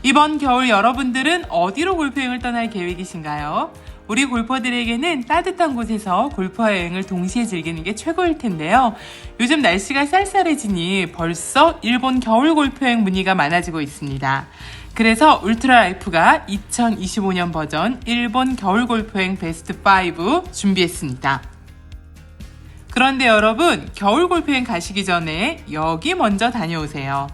이번 겨울 여러분들은 어디로 골프여행을 떠날 계획이신가요? 우리 골퍼들에게는 따뜻한 곳에서 골프와 여행을 동시에 즐기는 게 최고일 텐데요. 요즘 날씨가 쌀쌀해지니 벌써 일본 겨울 골프여행 문의가 많아지고 있습니다. 그래서 울트라라이프가 2025년 버전 일본 겨울 골프여행 베스트 5 준비했습니다. 그런데 여러분, 겨울 골프여행 가시기 전에 여기 먼저 다녀오세요.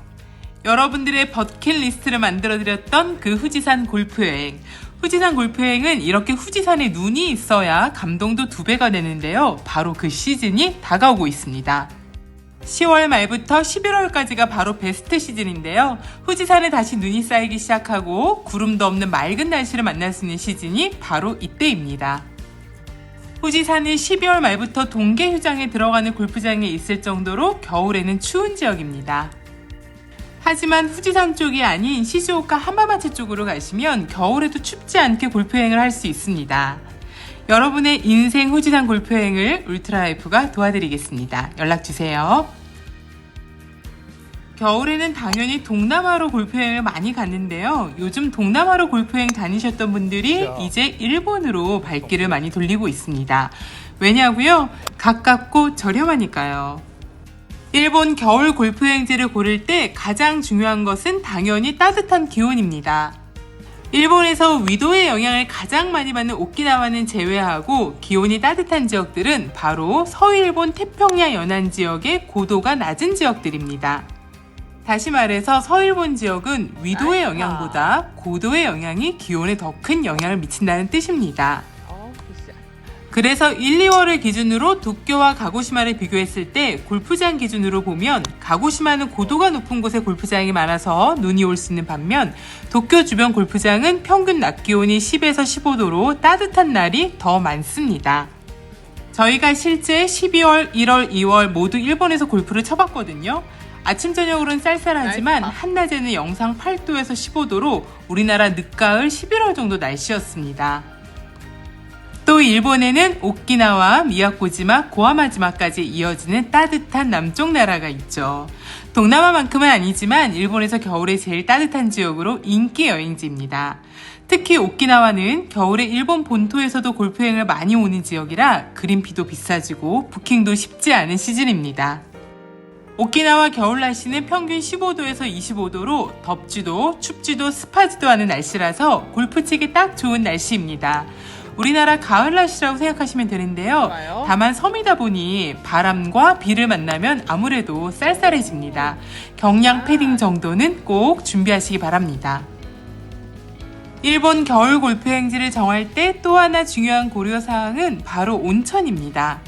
여러분들의 버킷리스트를 만들어드렸던 그 후지산 골프여행. 후지산 골프여행은 이렇게 후지산에 눈이 있어야 감동도 2배가 되는데요. 바로 그 시즌이 다가오고 있습니다. 10월 말부터 11월까지가 바로 베스트 시즌인데요. 후지산에 다시 눈이 쌓이기 시작하고 구름도 없는 맑은 날씨를 만날 수 있는 시즌이 바로 이때입니다. 후지산은 12월 말부터 동계 휴장에 들어가는 골프장에 있을 정도로 겨울에는 추운 지역입니다. 하지만 후지산 쪽이 아닌 시즈오카 하마마치 쪽으로 가시면 겨울에도 춥지 않게 골프여행을 할 수 있습니다. 여러분의 인생 후지산 골프여행을 울트라라이프가 도와드리겠습니다. 연락주세요. 겨울에는 당연히 동남아로 골프여행을 많이 갔는데요. 요즘 동남아로 골프여행 다니셨던 분들이 이제 일본으로 발길을 많이 돌리고 있습니다. 왜냐고요? 가깝고 저렴하니까요. 일본 겨울 골프여행지를 고를 때 가장 중요한 것은 당연히 따뜻한 기온입니다. 일본에서 위도의 영향을 가장 많이 받는 오키나와는 제외하고 기온이 따뜻한 지역들은 바로 서일본 태평양 연안 지역의 고도가 낮은 지역들입니다. 다시 말해서 서일본 지역은 위도의 영향보다 고도의 영향이 기온에 더 큰 영향을 미친다는 뜻입니다. 그래서 1, 2월을 기준으로 도쿄와 가고시마를 비교했을 때 골프장 기준으로 보면 가고시마는 고도가 높은 곳에 골프장이 많아서 눈이 올 수 있는 반면 도쿄 주변 골프장은 평균 낮 기온이 10에서 15도로 따뜻한 날이 더 많습니다. 저희가 실제 12월, 1월, 2월 모두 일본에서 골프를 쳐봤거든요. 아침 저녁으로는 쌀쌀하지만 한낮에는 영상 8도에서 15도로 우리나라 늦가을 11월 정도 날씨였습니다. 또 일본에는 오키나와 미야코지마, 고아마지마까지 이어지는 따뜻한 남쪽 나라가 있죠. 동남아만큼은 아니지만 일본에서 겨울에 제일 따뜻한 지역으로 인기 여행지입니다. 특히 오키나와는 겨울에 일본 본토에서도 골프여행을 많이 오는 지역이라 그린피도 비싸지고 부킹도 쉽지 않은 시즌입니다. 오키나와 겨울 날씨는 평균 15도에서 25도로 덥지도 춥지도 습하지도 않은 날씨라서 골프 치기 딱 좋은 날씨입니다. 우리나라 가을 날씨라고 생각하시면 되는데요. 다만 섬이다 보니 바람과 비를 만나면 아무래도 쌀쌀해집니다. 경량 패딩 정도는 꼭 준비하시기 바랍니다. 일본 겨울 골프 여행지를 정할 때 또 하나 중요한 고려사항은 바로 온천입니다.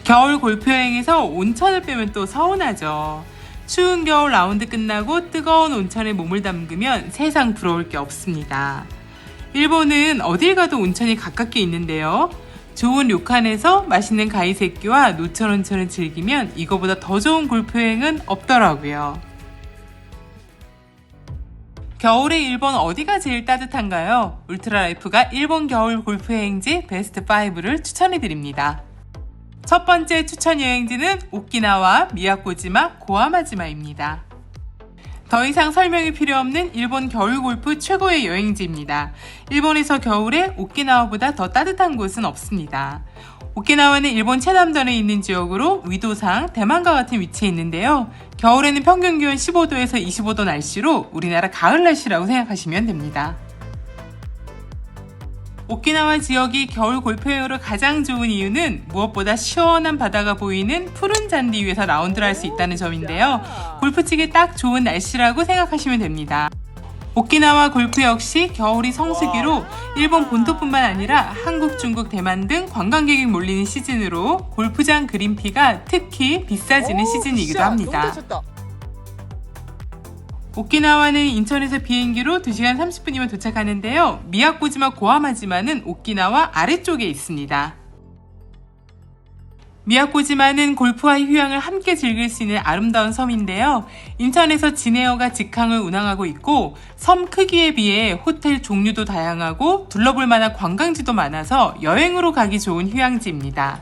겨울 골프 여행에서 온천을 빼면 또 서운하죠. 추운 겨울 라운드 끝나고 뜨거운 온천에 몸을 담그면 세상 부러울 게 없습니다. 일본은 어딜 가도 온천이 가깝게 있는데요. 좋은 료칸에서 맛있는 가이세끼와 노천 온천을 즐기면 이거보다 더 좋은 골프여행은 없더라고요. 겨울에 일본 어디가 제일 따뜻한가요? 울트라라이프가 일본 겨울 골프여행지 베스트 5를 추천해드립니다. 첫 번째 추천 여행지는 오키나와 미야코지마, 고아마지마입니다. 더 이상 설명이 필요 없는 일본 겨울 골프 최고의 여행지입니다. 일본에서 겨울에 오키나와보다 더 따뜻한 곳은 없습니다. 오키나와는 일본 최남단에 있는 지역으로 위도상 대만과 같은 위치에 있는데요. 겨울에는 평균 기온 15도에서 25도 날씨로 우리나라 가을 날씨라고 생각하시면 됩니다. 오키나와 지역이 겨울 골프여행으로 가장 좋은 이유는 무엇보다 시원한 바다가 보이는 푸른 잔디 위에서 라운드를 할 수 있다는 점인데요. 골프 치기 딱 좋은 날씨라고 생각하시면 됩니다. 오키나와 골프 역시 겨울이 성수기로 일본 본토뿐만 아니라 한국, 중국, 대만 등 관광객이 몰리는 시즌으로 골프장 그린피가 특히 비싸지는 시즌이기도 합니다. 오키나와는 인천에서 비행기로 2시간 30분이면 도착하는데요. 미야코지마, 고아마지마는 오키나와 아래쪽에 있습니다. 미야코지마는 골프와 휴양을 함께 즐길 수 있는 아름다운 섬인데요. 인천에서 진에어가 직항을 운항하고 있고 섬 크기에 비해 호텔 종류도 다양하고 둘러볼 만한 관광지도 많아서 여행으로 가기 좋은 휴양지입니다.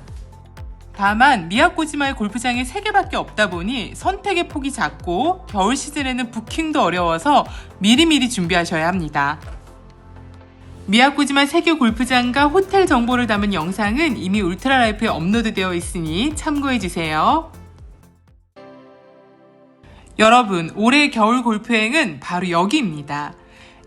다만 미야코지마의 골프장이 3개밖에 없다 보니 선택의 폭이 작고 겨울 시즌에는 부킹도 어려워서 미리미리 준비하셔야 합니다. 미야코지마 세계 골프장과 호텔 정보를 담은 영상은 이미 울트라라이프에 업로드되어 있으니 참고해주세요. 여러분, 올해 겨울 골프여행은 바로 여기입니다.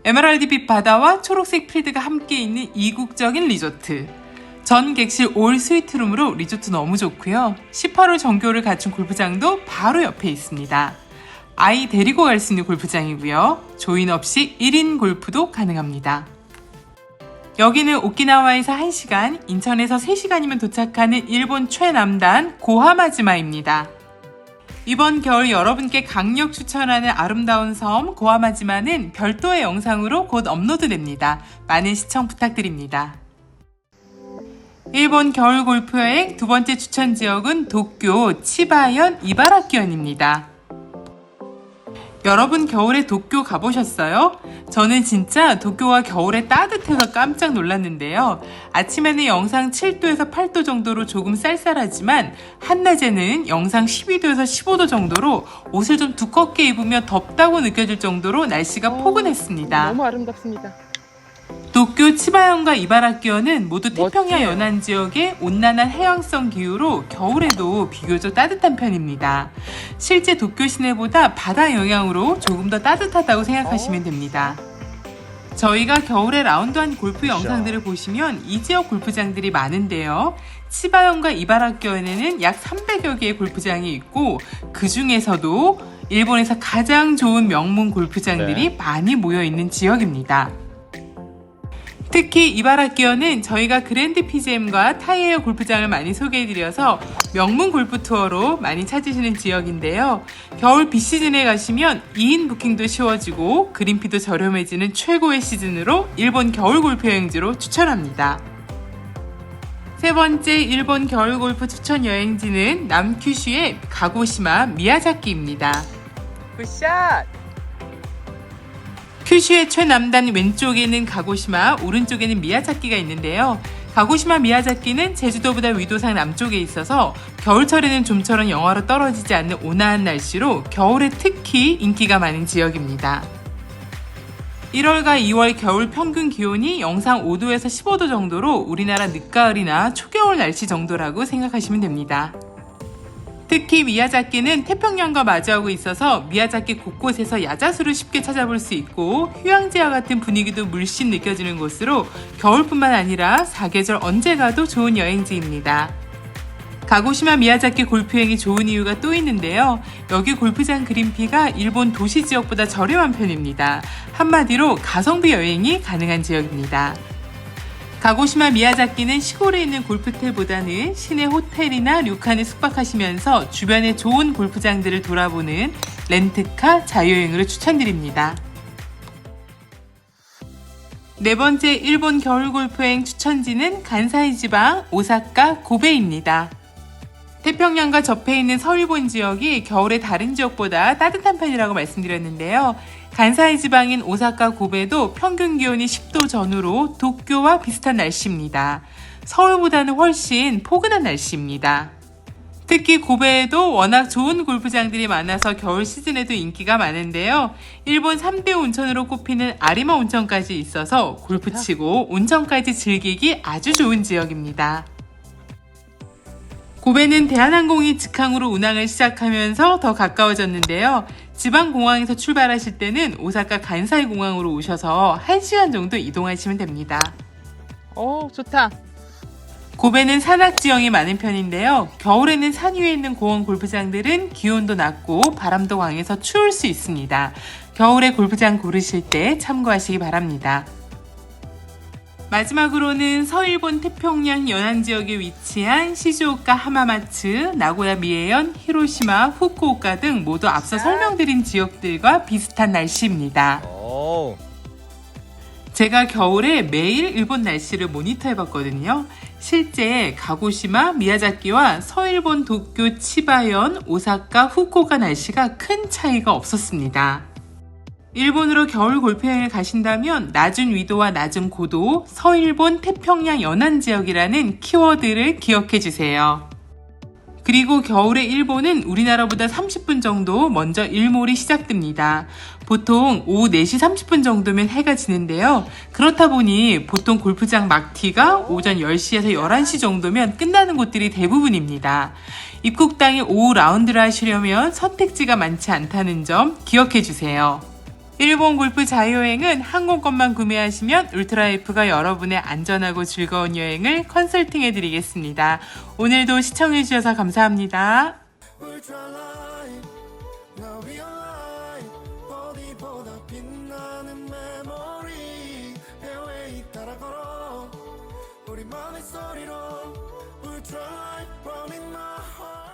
에메랄드빛 바다와 초록색 필드가 함께 있는 이국적인 리조트. 전 객실 올 스위트룸으로 리조트 너무 좋고요. 18홀 정교를 갖춘 골프장도 바로 옆에 있습니다. 아이 데리고 갈 수 있는 골프장이고요. 조인 없이 1인 골프도 가능합니다. 여기는 오키나와에서 1시간, 인천에서 3시간이면 도착하는 일본 최남단 고하마지마입니다. 이번 겨울 여러분께 강력 추천하는 아름다운 섬 고하마지마는 별도의 영상으로 곧 업로드됩니다. 많은 시청 부탁드립니다. 일본 겨울 골프 여행 두 번째 추천 지역은 도쿄 치바현 이바라키현입니다. 여러분 겨울에 도쿄 가보셨어요? 저는 진짜 도쿄가 겨울에 따뜻해서 깜짝 놀랐는데요. 아침에는 영상 7도에서 8도 정도로 조금 쌀쌀하지만 한낮에는 영상 12도에서 15도 정도로 옷을 좀 두껍게 입으면 덥다고 느껴질 정도로 날씨가 포근했습니다. 너무 아름답습니다. 도쿄 치바현과 이바라키현은 모두 태평양 멋지네요. 연안 지역의 온난한 해양성 기후로 겨울에도 비교적 따뜻한 편입니다. 실제 도쿄 시내보다 바다 영향으로 조금 더 따뜻하다고 생각하시면 됩니다. 저희가 겨울에 라운드한 골프 영상들을 보시면 이 지역 골프장들이 많은데요. 치바현과 이바라키현에는 약 300여 개의 골프장이 있고 그 중에서도 일본에서 가장 좋은 명문 골프장들이 많이 모여있는 지역입니다. 특히 이바라키현은 저희가 그랜드 PGM과 타이에어 골프장을 많이 소개해드려서 명문 골프 투어로 많이 찾으시는 지역인데요. 겨울 비시즌에 가시면 2인 부킹도 쉬워지고 그린피도 저렴해지는 최고의 시즌으로 일본 겨울 골프 여행지로 추천합니다. 세 번째 일본 겨울 골프 추천 여행지는 남큐슈의 가고시마 미야자키입니다. 굿샷! 큐슈의 최남단 왼쪽에는 가고시마, 오른쪽에는 미야자키가 있는데요. 가고시마 미야자키는 제주도보다 위도상 남쪽에 있어서 겨울철에는 좀처럼 영하로 떨어지지 않는 온화한 날씨로 겨울에 특히 인기가 많은 지역입니다. 1월과 2월 겨울 평균 기온이 영상 5도에서 15도 정도로 우리나라 늦가을이나 초겨울 날씨 정도라고 생각하시면 됩니다. 특히 미야자키는 태평양과 마주하고 있어서 미야자키 곳곳에서 야자수를 쉽게 찾아볼 수 있고 휴양지와 같은 분위기도 물씬 느껴지는 곳으로 겨울뿐만 아니라 사계절 언제 가도 좋은 여행지입니다. 가고시마 미야자키 골프여행이 좋은 이유가 또 있는데요. 여기 골프장 그린피가 일본 도시 지역보다 저렴한 편입니다. 한마디로 가성비 여행이 가능한 지역입니다. 가고시마 미야자키는 시골에 있는 골프텔보다는 시내 호텔이나 료칸에 숙박하시면서 주변의 좋은 골프장들을 돌아보는 렌트카 자유여행으로 추천드립니다. 네 번째 일본 겨울 골프여행 추천지는 간사이 지방 오사카 고베입니다. 태평양과 접해 있는 서일본 지역이 겨울에 다른 지역보다 따뜻한 편이라고 말씀드렸는데요. 간사이 지방인 오사카 고베도 평균 기온이 10도 전후로 도쿄와 비슷한 날씨입니다. 서울보다는 훨씬 포근한 날씨입니다. 특히 고베에도 워낙 좋은 골프장들이 많아서 겨울 시즌에도 인기가 많은데요. 일본 3대 온천으로 꼽히는 아리마 온천까지 있어서 골프 치고 온천까지 즐기기 아주 좋은 지역입니다. 고베는 대한항공이 직항으로 운항을 시작하면서 더 가까워졌는데요. 지방공항에서 출발하실 때는 오사카 간사이 공항으로 오셔서 1시간 정도 이동하시면 됩니다. 좋다. 고베는 산악 지형이 많은 편인데요. 겨울에는 산 위에 있는 공원 골프장들은 기온도 낮고 바람도 강해서 추울 수 있습니다. 겨울에 골프장 고르실 때 참고하시기 바랍니다. 마지막으로는 서일본 태평양 연안 지역에 위치한 시즈오카 하마마츠, 나고야 미에현, 히로시마, 후쿠오카 등 모두 앞서 설명드린 지역들과 비슷한 날씨입니다. 제가 겨울에 매일 일본 날씨를 모니터해봤거든요. 실제 가고시마, 미야자키와 서일본 도쿄, 치바현, 오사카, 후쿠오카 날씨가 큰 차이가 없었습니다. 일본으로 겨울 골프여행을 가신다면 낮은 위도와 낮은 고도, 서일본 태평양 연안 지역이라는 키워드를 기억해 주세요. 그리고 겨울에 일본은 우리나라보다 30분 정도 먼저 일몰이 시작됩니다. 보통 오후 4시 30분 정도면 해가 지는데요. 그렇다 보니 보통 골프장 막티가 오전 10시에서 11시 정도면 끝나는 곳들이 대부분입니다. 입국당일 오후 라운드를 하시려면 선택지가 많지 않다는 점 기억해 주세요. 일본 골프 자유여행은 항공권만 구매하시면 울트라이프가 여러분의 안전하고 즐거운 여행을 컨설팅해 드리겠습니다. 오늘도 시청해 주셔서 감사합니다. 울트라라이트 Now we alive 어디보다 빛나는 메모리 해외에 따라 걸어 우리만의 소리로 울트라라이트 Running my heart